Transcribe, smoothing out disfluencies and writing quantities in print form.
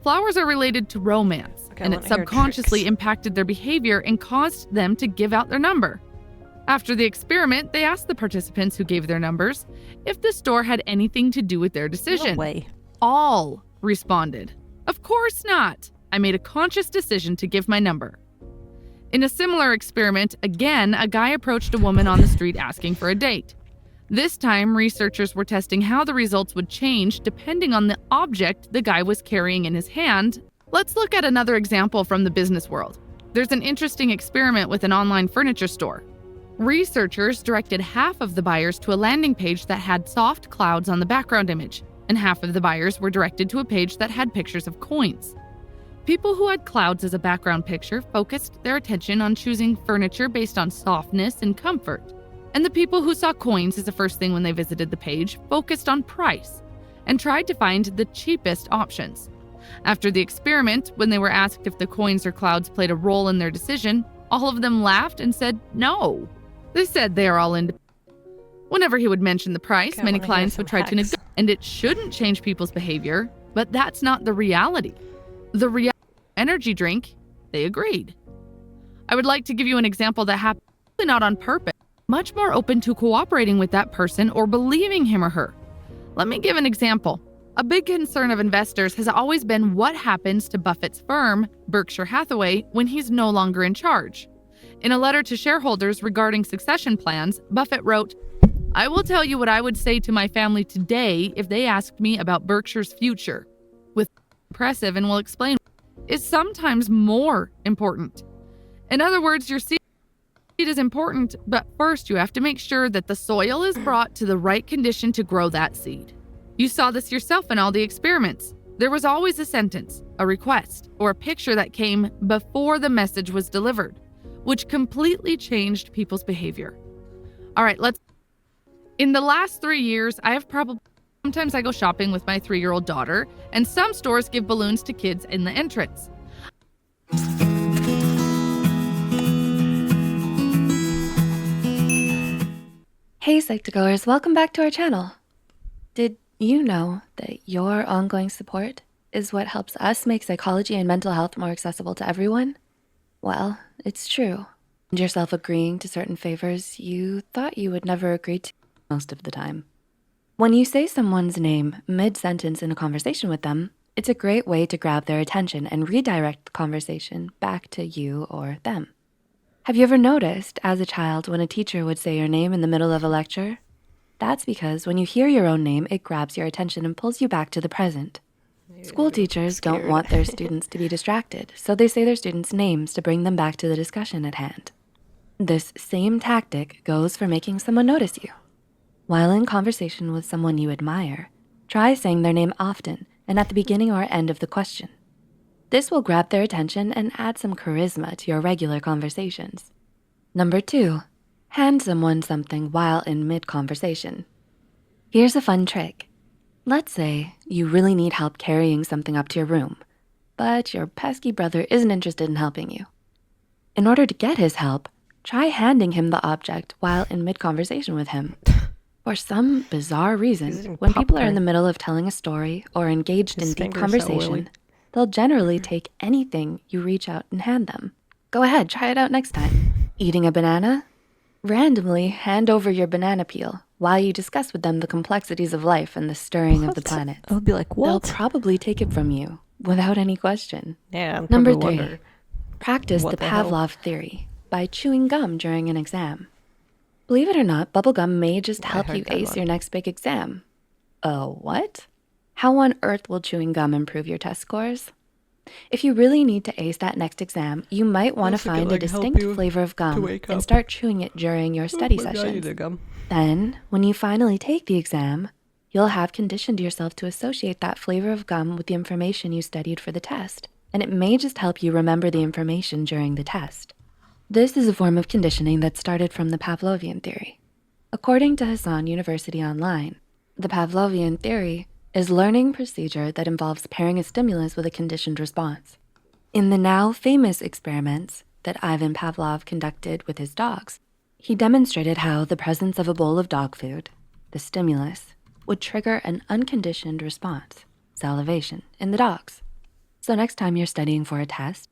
Flowers are related to romance, Okay, and I it wanna hear subconsciously tricks. impacted their behavior and caused them to give out their number. After the experiment, they asked the participants who gave their numbers if the store had anything to do with their decision. No way. All responded, "Of course not. I made a conscious decision to give my number." In a similar experiment, again, a guy approached a woman on the street asking for a date. This time, researchers were testing how the results would change depending on the object the guy was carrying in his hand. Let's look at another example from the business world. There's an interesting experiment with an online furniture store. Researchers directed half of the buyers to a landing page that had soft clouds on the background image, and half of the buyers were directed to a page that had pictures of coins. People who had clouds as a background picture focused their attention on choosing furniture based on softness and comfort. And the people who saw coins as the first thing when they visited the page focused on price and tried to find the cheapest options. After the experiment, when they were asked if the coins or clouds played a role in their decision, all of them laughed and said no. They said they are all independent. Whenever he would mention the price, Okay, I many wanna hear clients some would try to hacks. negotiate, and it shouldn't change people's behavior, but that's not the reality. The real energy drink, they agreed. I would like to give you an example that happened not on purpose, much more open to cooperating with that person or believing him or her. Let me give an example. A big concern of investors has always been what happens to Buffett's firm, Berkshire Hathaway, when he's no longer in charge. In a letter to shareholders regarding succession plans, Buffett wrote, "I will tell you what I would say to my family today if they asked me about Berkshire's future. With impressive and will explain is sometimes more important. In other words, your seed is important, but first you have to make sure that the soil is brought to the right condition to grow that seed. You saw this yourself in all the experiments. There was always a sentence, a request, or a picture that came before the message was delivered, which completely changed people's behavior." All right, in the last 3 years, sometimes I go shopping with my 3-year-old daughter, and some stores give balloons to kids in the entrance. Hey Psych2Goers, welcome back to our channel. Did you know that your ongoing support is what helps us make psychology and mental health more accessible to everyone? Well, it's true. And yourself agreeing to certain favors you thought you would never agree to most of the time. When you say someone's name mid-sentence in a conversation with them, it's a great way to grab their attention and redirect the conversation back to you or them. Have you ever noticed as a child when a teacher would say your name in the middle of a lecture? That's because when you hear your own name, it grabs your attention and pulls you back to the present. School teachers don't want their students to be distracted, so they say their students' names to bring them back to the discussion at hand. This same tactic goes for making someone notice you. While in conversation with someone you admire, try saying their name often and at the beginning or end of the question. This will grab their attention and add some charisma to your regular conversations. Number 2, hand someone something while in mid-conversation. Here's a fun trick. Let's say you really need help carrying something up to your room, but your pesky brother isn't interested in helping you. In order to get his help, try handing him the object while in mid-conversation with him. For some bizarre reason, when people are in the middle of telling a story or engaged in deep conversation, they'll generally take anything you reach out and hand them. Go ahead, try it out next time. Eating a banana? Randomly hand over your banana peel while you discuss with them the complexities of life and the stirring of the planet. I would be like, what? They'll probably take it from you without any question. Yeah, I'd Number probably 3, wonder, practice what the the hell? Pavlov theory by chewing gum during an exam. Believe it or not, bubblegum may just help heard you that ace one. your next big exam. What? How on earth will chewing gum improve your test scores? If you really need to ace that next exam, you might want to Also could, find a like, help distinct you flavor of gum wake and up. start chewing it during your study Oh my God, sessions. you did gum. Then, when you finally take the exam, you'll have conditioned yourself to associate that flavor of gum with the information you studied for the test, and it may just help you remember the information during the test. This is a form of conditioning that started from the Pavlovian theory. According to Hassan University Online, the Pavlovian theory is learning procedure that involves pairing a stimulus with a conditioned response. In the now famous experiments that Ivan Pavlov conducted with his dogs, he demonstrated how the presence of a bowl of dog food, the stimulus, would trigger an unconditioned response, salivation, in the dogs. So next time you're studying for a test,